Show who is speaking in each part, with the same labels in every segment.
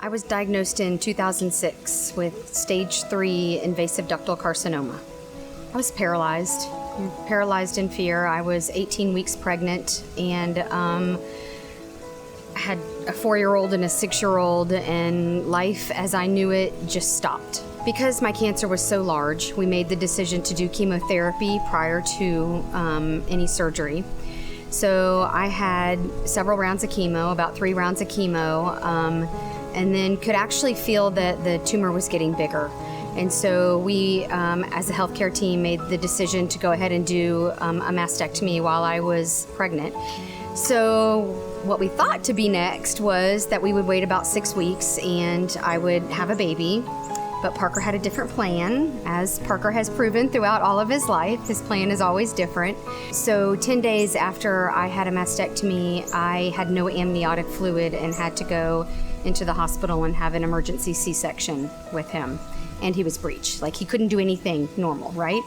Speaker 1: I was diagnosed in 2006 with stage 3 invasive ductal carcinoma. I was paralyzed in fear. I was 18 weeks pregnant and had a 4-year-old and a 6-year-old, and life as I knew it just stopped. Because my cancer was so large, we made the decision to do chemotherapy prior to any surgery. So I had several rounds of chemo, about 3 rounds of chemo, and then could actually feel that the tumor was getting bigger. And so we, as a healthcare team, made the decision to go ahead and do a mastectomy while I was pregnant. So what we thought to be next was that we would wait about 6 weeks and I would have a baby. But Parker had a different plan. As Parker has proven throughout all of his life, his plan is always different. So 10 days after I had a mastectomy, I had no amniotic fluid and had to go into the hospital and have an emergency C-section with him. And he was breech, like he couldn't do anything normal, right?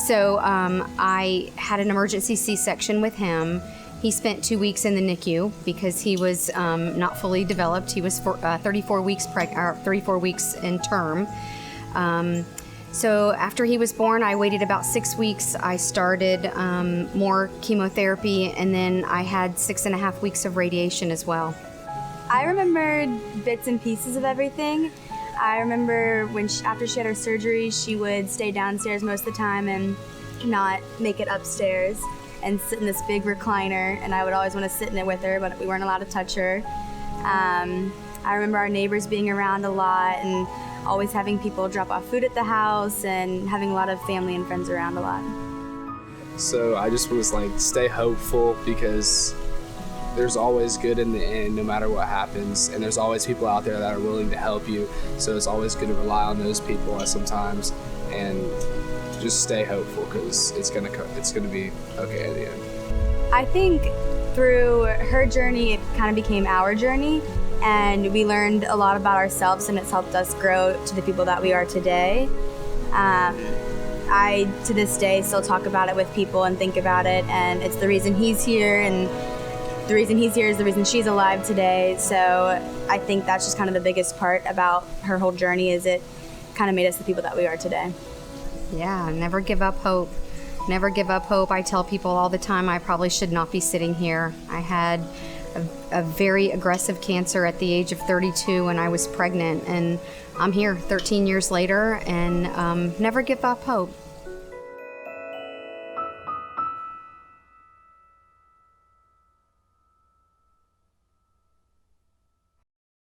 Speaker 1: So I had an emergency C-section with him. He spent 2 weeks in the NICU because he was not fully developed. He was 34 weeks in term. So after he was born, I waited about 6 weeks. I started more chemotherapy, and then I had 6.5 weeks of radiation as well.
Speaker 2: I remembered bits and pieces of everything. I remember when after she had her surgery, she would stay downstairs most of the time and not make it upstairs and sit in this big recliner, and I would always want to sit in it with her, but we weren't allowed to touch her. I remember our neighbors being around a lot and always having people drop off food at the house and having a lot of family and friends around a lot.
Speaker 3: So I just was like, stay hopeful, because there's always good in the end, no matter what happens, and there's always people out there that are willing to help you, so it's always good to rely on those people sometimes, and just stay hopeful, because it's gonna be okay at the end.
Speaker 2: I think through her journey, it kind of became our journey, and we learned a lot about ourselves, and it's helped us grow to the people that we are today. I, to this day, still talk about it with people and think about it, and it's the reason he's here, and the reason he's here is the reason she's alive today. So I think that's just kind of the biggest part about her whole journey, is it kind of made us the people that we are today.
Speaker 1: Yeah, never give up hope. Never give up hope. I tell people all the time I probably should not be sitting here. I had a very aggressive cancer at the age of 32 when I was pregnant, and I'm here 13 years later, and never give up hope.